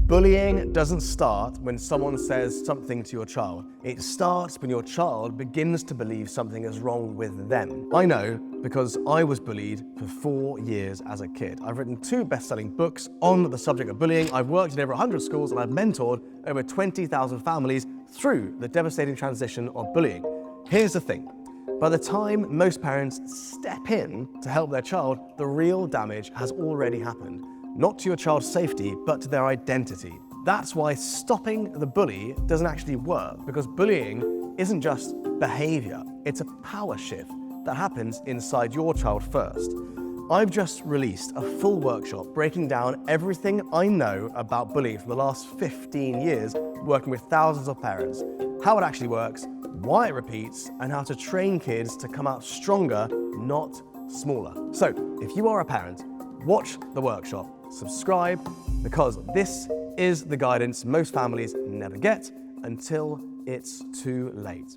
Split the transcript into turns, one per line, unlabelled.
Bullying doesn't start when someone says something to your child. It starts when your child begins to believe something is wrong with them. I know because I was bullied for 4 years as a kid. I've written 2 best-selling books on the subject of bullying. I've worked in over 100 schools and I've mentored over 20,000 families through the devastating transition of bullying. Here's the thing. By the time most parents step in to help their child, the real damage has already happened. Not to your child's safety, but to their identity. That's why stopping the bully doesn't actually work, because bullying isn't just behaviour, it's a power shift that happens inside your child first. I've just released a full workshop breaking down everything I know about bullying for the last 15 years, working with thousands of parents, how it actually works, why it repeats, and how to train kids to come out stronger, not smaller. So, if you are a parent, watch the workshop, subscribe, because this is the guidance most families never get until it's too late.